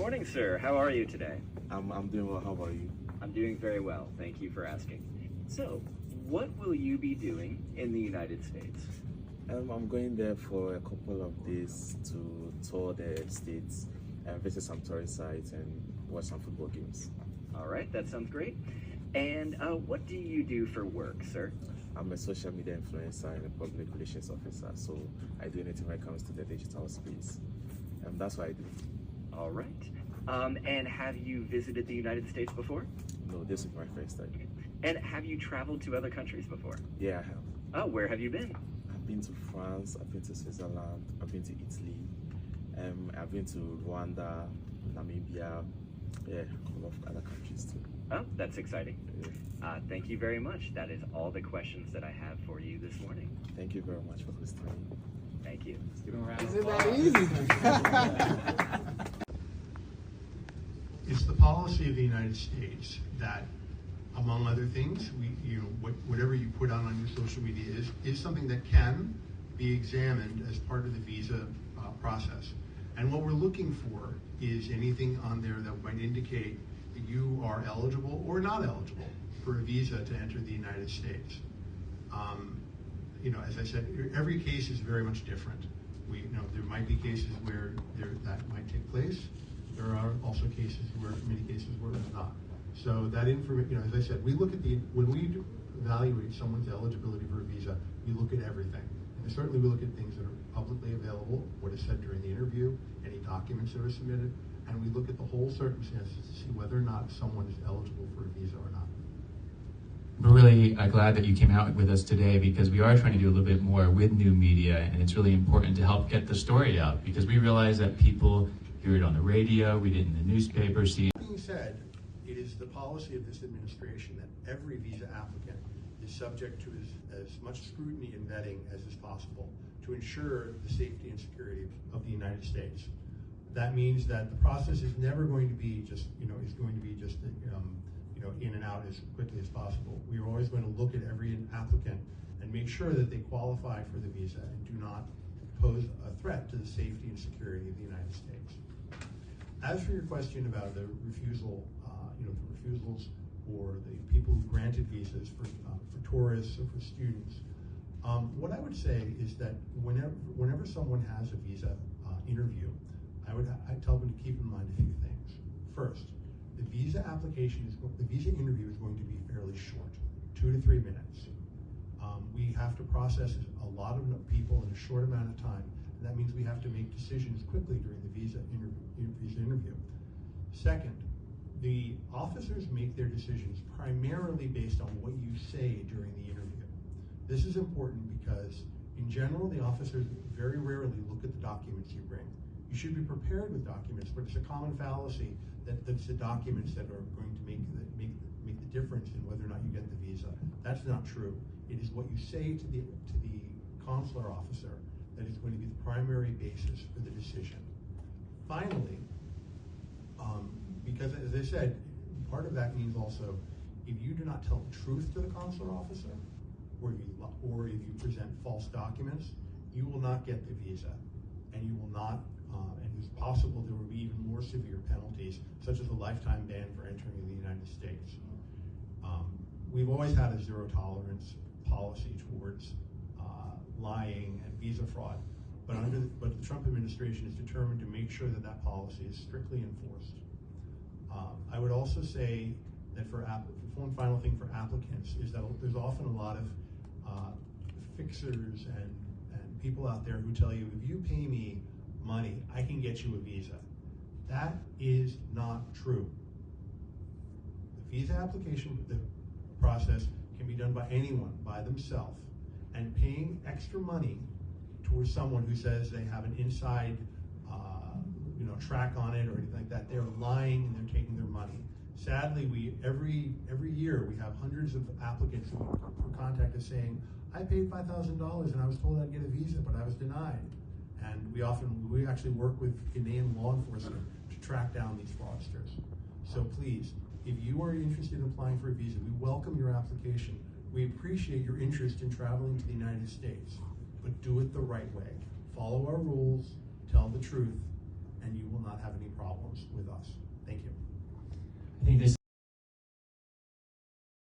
morning, sir. How are you today? I'm doing well. How about you? I'm doing very well. Thank you for asking. So, what will you be doing in the United States? I'm going there for a couple of days to tour the states and visit some tourist sites and watch some football games. All right, that sounds great. And what do you do for work, sir? I'm a social media influencer and a public relations officer, so I do anything when it comes to the digital space. And that's what I do. All right. And have you visited the United States before? No, this is my first time. And have you traveled to other countries before? Yeah, I have. Oh, where have you been? I've been to France, I've been to Switzerland, I've been to Italy, I've been to Rwanda, Namibia, yeah, a lot of other countries too. Oh, that's exciting. Yeah. Thank you very much. That is all the questions that I have for you this morning. Thank you very much for listening. Thank you. Isn't that easy? It's the policy of the United States that, among other things, whatever you put out on your social media is something that can be examined as part of the visa process. And what we're looking for is anything on there that might indicate that you are eligible or not eligible for a visa to enter the United States. As I said, every case is very much different. There might be cases where that might take place. There are also many cases where it's not. So that information, as I said, when we evaluate someone's eligibility for a visa, we look at everything. And certainly we look at things that are publicly available, what is said during the interview, any documents that are submitted, and we look at the whole circumstances to see whether or not someone is eligible for a visa or not. We're really glad that you came out with us today because we are trying to do a little bit more with new media, and it's really important to help get the story out because we realize that people hear it on the radio, read it in the newspaper, see it. That being said, it is the policy of this administration that every visa applicant is subject to as much scrutiny and vetting as is possible to ensure the safety and security of the United States. That means that the process is never going to be just in and out as quickly as possible. We are always going to look at every applicant and make sure that they qualify for the visa and do not pose a threat to the safety and security of the United States. As for your question about the refusals or the people who granted visas for tourists or for students, what I would say is that whenever someone has a visa interview, I tell them to keep in mind a few things. First, the visa interview is going to be fairly short, 2 to 3 minutes. We have to process a lot of people in a short amount of time, and that means we have to make decisions quickly during the visa interview. Second, the officers make their decisions primarily based on what you say during the interview. This is important because, in general, the officers very rarely look at the documents you bring. You should be prepared with documents, but it's a common fallacy that it's the documents that are going to make the difference in whether or not you get the visa. That's not true. It is what you say to the consular officer that is going to be the primary basis for the decision. Finally, because as I said, part of that means also if you do not tell the truth to the consular officer, or if you present false documents, you will not get the visa, and you will not. And it's possible there will be even more severe penalties, such as a lifetime ban for entering the United States. We've always had a zero tolerance policy towards lying and visa fraud, but the Trump administration is determined to make sure that that policy is strictly enforced. I would also say that one final thing for applicants is that there's often a lot of fixers and people out there who tell you, if you pay me money, I can get you a visa. That is not true. The visa application process can be done by anyone, by themselves, and paying extra money towards someone who says they have an inside track on it or anything like that, they're lying and they're taking their money. Sadly, every year we have hundreds of applicants who contact us saying, I paid $5,000 and I was told I'd get a visa, but I was denied. And we actually work with Ghanaian law enforcement to track down these fraudsters. So please, if you are interested in applying for a visa, we welcome your application. We appreciate your interest in traveling to the United States, but do it the right way. Follow our rules, tell the truth, and you will not have any problems with us. think this